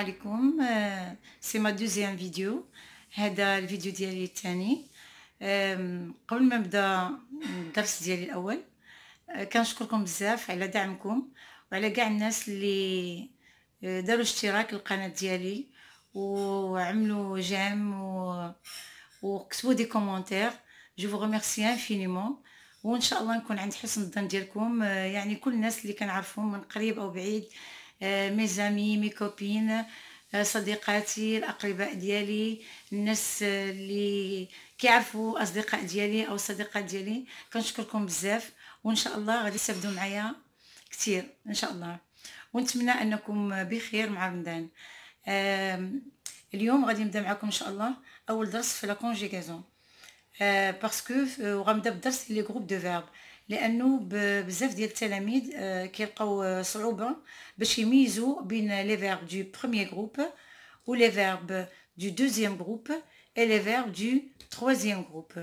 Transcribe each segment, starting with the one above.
عليكم. سي ما دوزيام فيديو. هذا الفيديو ديالي الثاني. قبل ما نبدا الدرس ديالي الاول، كنشكركم بزاف على دعمكم وعلى كاع الناس اللي داروا اشتراك للقناه ديالي وعملوا جيم وكتبوا دي كومونتير. جو فو ريميرسي انفينيمون، وان شاء الله نكون عند حسن الظن ديالكم. يعني كل الناس اللي كنعرفهم من قريب او بعيد، مي زامي، مي كوبين، صديقاتي، الاقرباء ديالي، الناس اللي كيعرفوا اصدقاء ديالي او صديقات ديالي، كنشكركم بزاف. وان شاء الله غادي تستافدوا معايا كثير ان شاء الله، ونتمنى انكم بخير مع رمضان. اليوم غادي نبدا معكم ان شاء الله اول درس في لا كونجيغاسيون، باسكو غنبدا بالدرس لي جروب دو فيرب، لانه بزاف ديال التلاميذ كيلقاو صعوبه باش يميزوا بين لي فيرب دو بروميير جروب و لي فيرب du deuxième groupe et les verbes du troisième groupe.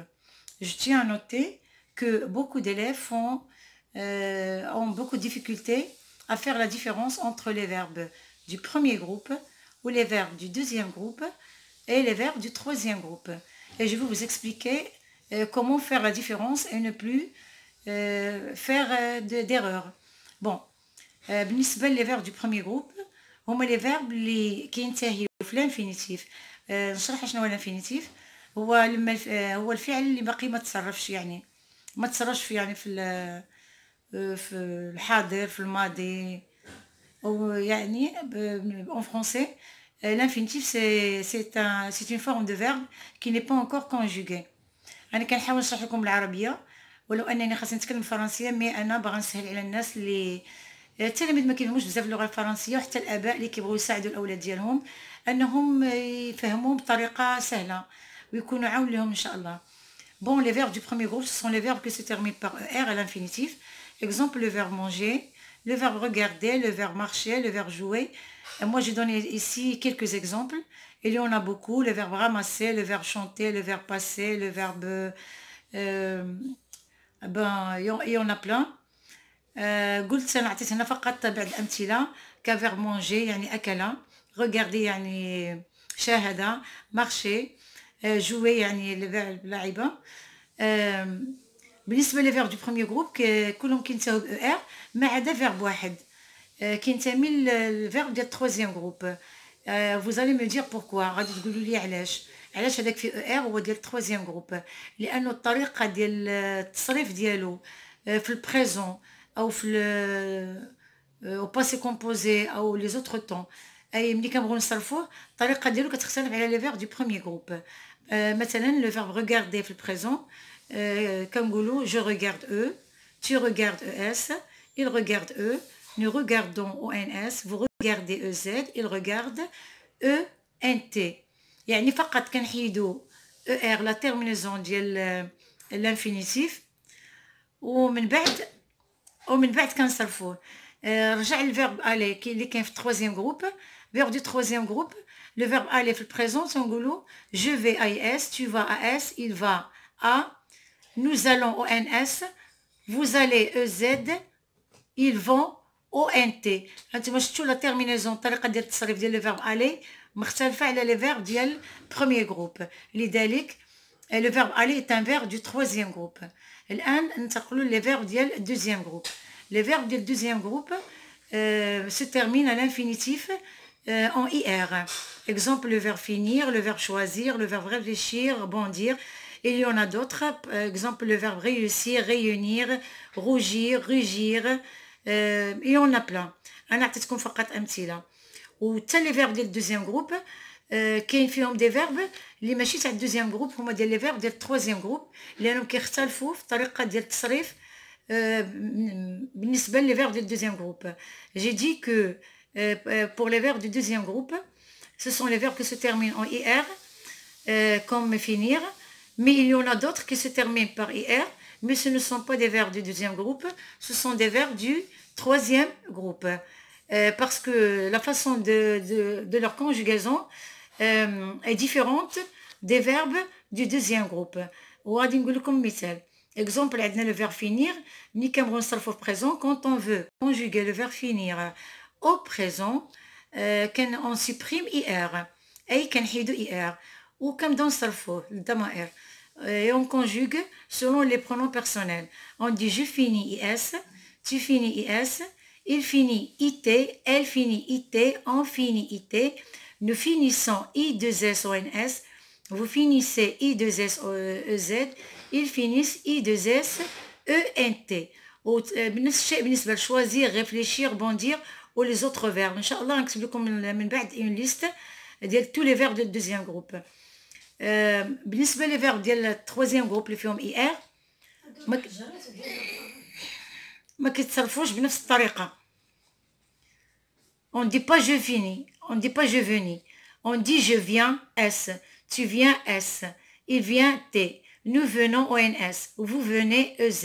Je tiens à noter que beaucoup d'élèves ont beaucoup de difficultés à faire la différence entre les verbes du premier groupe ou les verbes du deuxième groupe et les verbes du troisième groupe. Et je vais vous expliquer comment faire la différence et ne plus faire d'erreurs. Bon, بالنسبة les verbes du premier groupe هما les verbes اللي كينتهيو في الانفينيتيف. نشرح شنو هو الانفينيتيف. هو لما هو الفعل اللي باقي ما تصرفش، يعني ما تصرفش في يعني في الحاضر، في الماضي، او يعني en français l'infinitif c'est une forme de verbe qui n'est pas encore conjuguée. انا كنحاول نشرح لكم بالعربيه ولو انني خاصني نتكلم فرنسيه، مي انا باغا نسهل على الناس اللي التلاميذ ما كيفهموش بزاف اللغه الفرنسيه، وحتى الاباء اللي كيبغيو يساعدوا الاولاد ديالهم انهم يفهموهم بطريقه سهله ويكونوا عون لهم ان شاء الله. Bon, les verbes du premier groupe, ce sont les verbes qui se terminent par ER à l'infinitif. Exemple, le verbe manger, le verbe regarder, le verbe marcher, le verbe jouer. Et moi, j'ai donné ici quelques exemples. Il y en a beaucoup. Le verbe ramasser, le verbe chanter, le verbe passer, le verbe... il y en a plein. قلت نعطيت هنا فقط بعض الأمثلة كverbe manger يعني أكل، regarder يعني شاهد، marcher، jouer يعني لعبة. بالنسبة للفيرب دو بروميير جروب كلهم كينتهوا بأر ما عدا فيرب واحد كينتمي للفيرب ديال التروازيام جروب. فوزالي مو دير بوركوا، غادي تقولوا لي علاش هذاك في ار هو ديال التروازيام جروب، لانه الطريقه ديال التصريف ديالو في البريزون او في او باسي كومبوزي او لي زوتر طون، اي ملي كنبغيو نصرفوه الطريقه ديالو كتختلف على لي فيرب دو بروميير جروب. مثلا لو فيرب regarder في البريزون كنقولوا je regarde eux, tu regardes es, il regarde eux, nous regardons ons, vous regardez ez, il regarde ent. يعني فقط كنحيدوا er لا تيرمينيزون ديال الانفينيتيف ومن بعد كنصرفوه. رجع الفيرب aller اللي كاين في التروازيام جروب، verbe du troisième groupe. Le verbe aller في البريزون تنقولوا je vais à es, tu vas à es, il va à, nous allons au ns, vous allez ez, ils vont او ان تي. هانتوما شفتوا لا تيرمينيزون، الطريقه ديال التصريف ديال لي فيرب الي مختلفه على لي فيرب ديال بروميير جروب، لذلك لو فيرب الي اي ان فيرب دو تروازيام جروب. الان ننتقلوا لي فيرب ديال الدوزيام جروب. لي فيرب ديال الدوزيام جروب se termine à l'infinitif en IR. Exemple, le verbe finir, le verbe choisir, le verbe réfléchir, bondir. Et il y en a d'autres. Exemple, le verbe réussir, réunir, rougir, rugir. Il y en a plein. أنا عطيتكم فقط أمثلة. وحتى لي فيرب ديال الدوزيام جروب كاين فيهم دي فيرب اللي ماشي تاع الدوزيام جروب، هما ديال لي فيرب ديال التروازيام جروب، لأنهم كيختلفوا في الطريقة ديال التصريف بالنسبة لي فيرب ديال الدوزيام جروب. J'ai dit que pour les verbes du deuxième groupe, ce sont les verbes qui se terminent en IR, comme finir, mais il y en a d'autres qui se terminent par IR, mais ce ne sont pas des verbes du deuxième groupe, ce sont des verbes du troisième groupe, parce que la façon de leur conjugaison est différente des verbes du deuxième groupe. وغادي نقول لكم مثال. Exemple, عندنا le verbe finir, ملي كنبغيو نصرفو في présent, quand on veut conjuguer le verbe finir au présent, on supprime IR. أي كنحيدو IR. وكنبداو نصرفوه للضمائر. Et on conjugue selon les pronoms personnels. On dit je finis IS, tu finis IS, il finit IT, elle finit IT, on finit IT, nous finissons I2SONS, vous finissez I2SEZ, ils finissent I2SENT. بنفس الشيء بالنسبة لchoisir, réfléchir, bondir ou les autres verbes. إن شاء الله نكتب لكم من بعد une liste ديال tous les verbes du deuxième groupe. بالنسبة لي فيرب ديال التروازيام جروب اللي فيهم اي ار ما كيتصرفوش بنفس الطريقة. on dit pas je finis, on dit pas je venais, on dit je viens S, tu viens S, il vient T, nous venons ONS, vous venez EZ,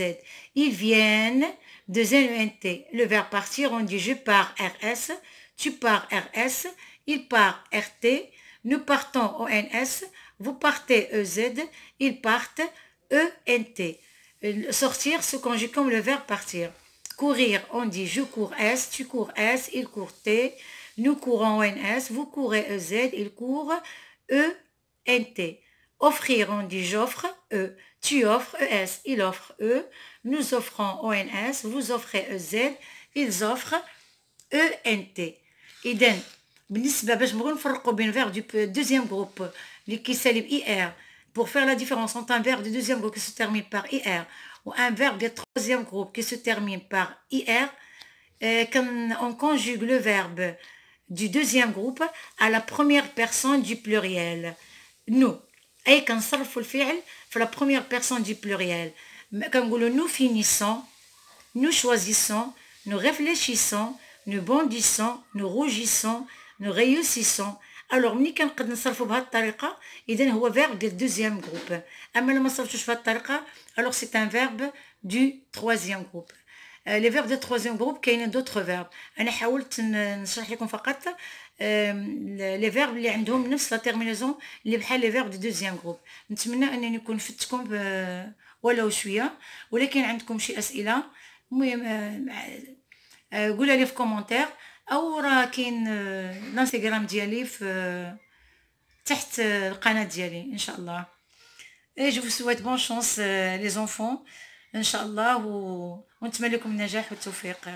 ils viennent de ZENT. Le verbe partir, on dit je pars RS, tu pars RS, il part RT, nous partons ONS, vous partez EZ, ils partent ENT. Sortir se conjugue comme le verbe partir. Courir, on dit je cours S, tu cours S, il court T, nous courons ONS, vous courez EZ, il court ENT. Offrir, on dit j'offre E, tu offres ES, il offre E, nous offrons ONS, vous offrez EZ, ils offrent ENT. إذن بالنسبة باش نبغيو نفرقوا بين verbe du deuxième groupe اللي كيسالي IR pour faire la différence entre un verbe du deuxième groupe qui se termine par IR ou un verbe du troisième groupe qui se termine par IR, quand on conjugue le verbe du deuxième groupe à la première personne du pluriel. Nous. أي كنصرفوا الفعل في la première personne du pluriel. كنقولوا nous finissons, nous choisissons, nous réfléchissons, nous bondissons, nous rougissons, nous réussissons. Alors ملي كنقد نصرفوا بهذه الطريقه اذا هو verbe ديال deuxième groupe. اما لما صرفتوش بهذه الطريقه alors c'est un verbe du troisième groupe. les verbes du troisième groupe كاينين d'autres verbes. انا حاولت نشرح لكم فقط les verbes اللي عندهم نفس لا تيرمينيزون اللي بحال les verbes du deuxième groupe. نتمنى انني نكون فدتكم ولو شويه، ولكن عندكم شي اسئله المهم قولها لي في كومونتير او راه كاين الانستغرام ديالي في تحت القناه ديالي ان شاء الله. et je vous souhaite bonne chance les enfants ان شاء الله ونتمنى لكم النجاح والتوفيق.